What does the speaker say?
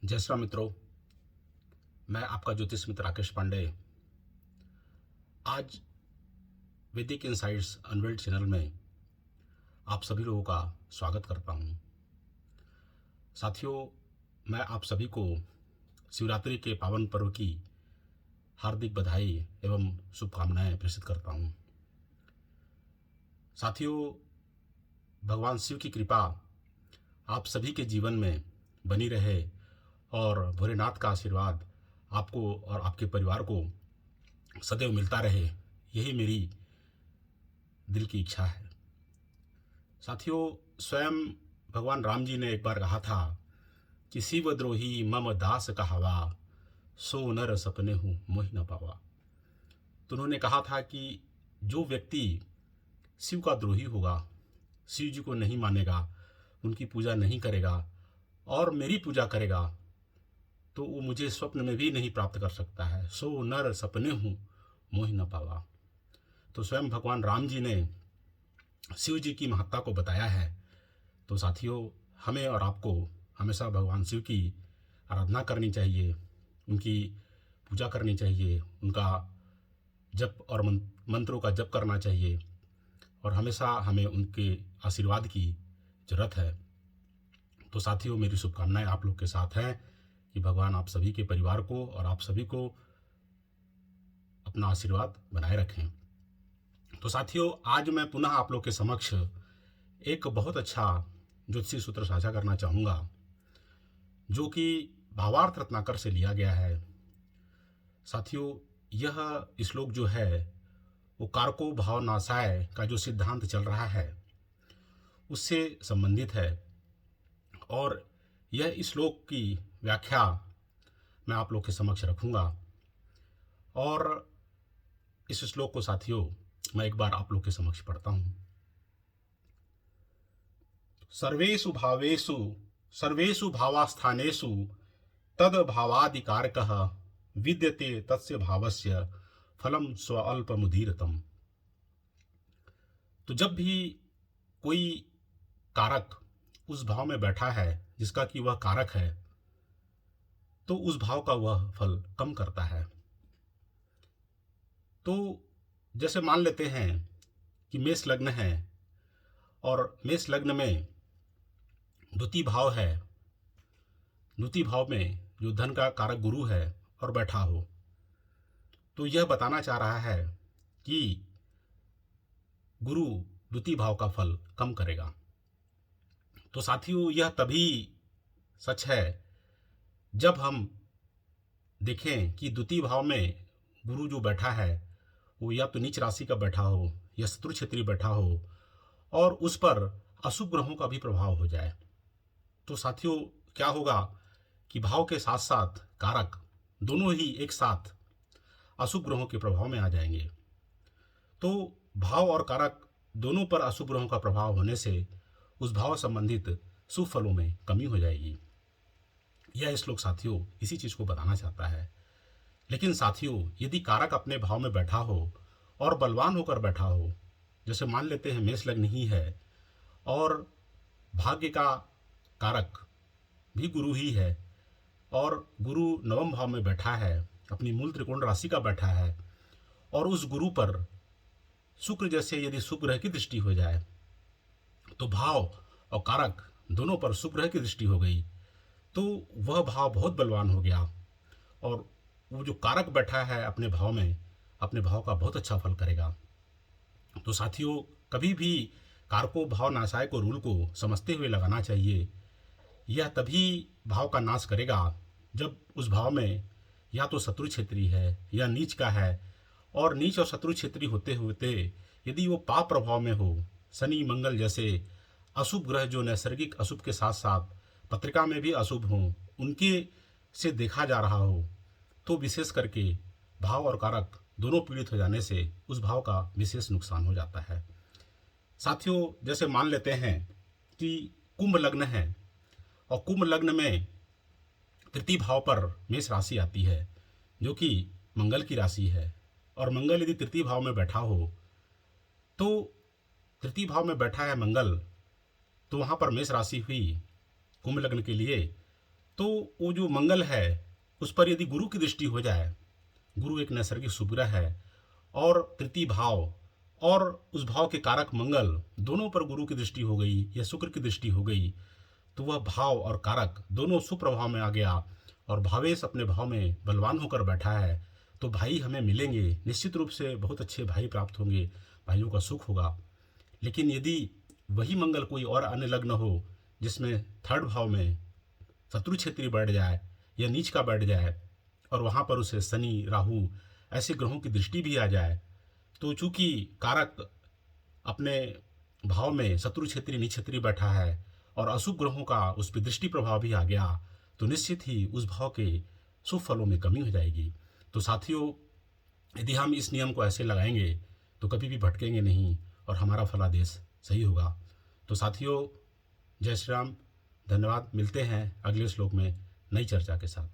जय श्री राम मित्रों। मैं आपका ज्योतिष मित्र राकेश पांडे आज वैदिक इनसाइट्स अनवेल्ड चैनल में आप सभी लोगों का स्वागत करता हूं। साथियों, मैं आप सभी को शिवरात्रि के पावन पर्व की हार्दिक बधाई एवं शुभकामनाएं प्रेषित करता हूं। साथियों, भगवान शिव की कृपा आप सभी के जीवन में बनी रहे और भोलेनाथ का आशीर्वाद आपको और आपके परिवार को सदैव मिलता रहे, यही मेरी दिल की इच्छा है। साथियों, स्वयं भगवान राम जी ने एक बार कहा था कि शिवद्रोही मम दास कहावा, सो नर सपने हूँ मोहि न पावा। तो उन्होंने कहा था कि जो व्यक्ति शिव का द्रोही होगा, शिव जी को नहीं मानेगा, उनकी पूजा नहीं करेगा और मेरी पूजा करेगा, तो वो मुझे स्वप्न में भी नहीं प्राप्त कर सकता है। सो नर सपने हूँ मोहि न पावा। तो स्वयं भगवान राम जी ने शिव जी की महत्ता को बताया है। तो साथियों, हमें और आपको हमेशा भगवान शिव की आराधना करनी चाहिए, उनकी पूजा करनी चाहिए, उनका जप और मंत्रों का जप करना चाहिए और हमेशा हमें उनके आशीर्वाद की जरूरत है। तो साथियों, मेरी शुभकामनाएं आप लोग के साथ हैं कि भगवान आप सभी के परिवार को और आप सभी को अपना आशीर्वाद बनाए रखें। तो साथियों, आज मैं पुनः आप लोग के समक्ष एक बहुत अच्छा ज्योतिषी सूत्र साझा करना चाहूँगा, जो कि भावार्थ रत्नाकर से लिया गया है। साथियों, यह श्लोक जो है वो कारको भाव नाशाय का जो सिद्धांत चल रहा है उससे संबंधित है और यह श्लोक की व्याख्या मैं आप लोग के समक्ष रखूँगा। और इस श्लोक को साथियों मैं एक बार आप लोग के समक्ष पढ़ता हूँ। सर्वेषु भावस्थानेषु तद भावादिकारकः विद्यते तस्य भावस्य फलम स्वल्पमुदीरतम। तो जब भी कोई कारक उस भाव में बैठा है जिसका कि वह कारक है, तो उस भाव का वह फल कम करता है। तो जैसे मान लेते हैं कि मेष लग्न है और मेष लग्न में द्वितीय भाव है, द्वितीय भाव में जो धन का कारक गुरु है और बैठा हो, तो यह बताना चाह रहा है कि गुरु द्वितीय भाव का फल कम करेगा। तो साथियों, यह तभी सच है जब हम देखें कि द्वितीय भाव में गुरु जो बैठा है वो या तो नीच राशि का बैठा हो या शत्रु क्षेत्रीय बैठा हो और उस पर अशुभ ग्रहों का भी प्रभाव हो जाए। तो साथियों, क्या होगा कि भाव के साथ साथ कारक दोनों ही एक साथ अशुभ ग्रहों के प्रभाव में आ जाएंगे। तो भाव और कारक दोनों पर अशुभ ग्रहों का प्रभाव होने से उस भाव संबंधित शुभ फलों में कमी हो जाएगी। यह श्लोक साथियों इसी चीज़ को बताना चाहता है। लेकिन साथियों, यदि कारक अपने भाव में बैठा हो और बलवान होकर बैठा हो, जैसे मान लेते हैं मेष लग्न ही है और भाग्य का कारक भी गुरु ही है और गुरु नवम भाव में बैठा है, अपनी मूल त्रिकोण राशि का बैठा है और उस गुरु पर शुक्र जैसे यदि शुभ ग्रह की दृष्टि हो जाए, तो भाव और कारक दोनों पर शुभ ग्रह की दृष्टि हो गई, तो वह भाव बहुत बलवान हो गया और वो जो कारक बैठा है अपने भाव में, अपने भाव का बहुत अच्छा फल करेगा। तो साथियों, कभी भी कारको भाव नाशाय को रूल को समझते हुए लगाना चाहिए। यह तभी भाव का नाश करेगा जब उस भाव में या तो शत्रु क्षेत्री है या नीच का है, और नीच और शत्रु क्षेत्री होते होते यदि वो पाप प्रभाव में हो, शनि मंगल जैसे अशुभ ग्रह जो नैसर्गिक अशुभ के साथ साथ पत्रिका में भी अशुभ हों, उनके से देखा जा रहा हो, तो विशेष करके भाव और कारक दोनों पीड़ित हो जाने से उस भाव का विशेष नुकसान हो जाता है। साथियों, जैसे मान लेते हैं कि कुंभ लग्न है और कुंभ लग्न में तृतीय भाव पर मेष राशि आती है जो कि मंगल की राशि है, और मंगल यदि तृतीय भाव में बैठा हो, तो तृतीय भाव में बैठा है मंगल, तो वहाँ पर मेष राशि हुई कुंभ लग्न के लिए, तो वो जो मंगल है उस पर यदि गुरु की दृष्टि हो जाए, गुरु एक नैसर्गिक सुग्रह है, और तृतीय भाव और उस भाव के कारक मंगल दोनों पर गुरु की दृष्टि हो गई या शुक्र की दृष्टि हो गई, तो वह भाव और कारक दोनों सुप्रभाव में आ गया और भावेश अपने भाव में बलवान होकर बैठा है। तो भाई हमें मिलेंगे, निश्चित रूप से बहुत अच्छे भाई प्राप्त होंगे, भाइयों का सुख होगा। लेकिन यदि वही मंगल कोई और अन्य लग्न हो जिसमें थर्ड भाव में शत्रु क्षेत्री बैठ जाए या नीच का बैठ जाए और वहाँ पर उसे शनि राहु ऐसे ग्रहों की दृष्टि भी आ जाए, तो चूंकि कारक अपने भाव में शत्रु क्षेत्री नीच क्षेत्री बैठा है और अशुभ ग्रहों का उस पर दृष्टि प्रभाव भी आ गया, तो निश्चित ही उस भाव के शुभ फलों में कमी हो जाएगी। तो साथियों, यदि हम इस नियम को ऐसे लगाएंगे तो कभी भी भटकेंगे नहीं और हमारा फलादेश सही होगा। तो साथियों, जय श्री राम, धन्यवाद। मिलते हैं अगले श्लोक में नई चर्चा के साथ।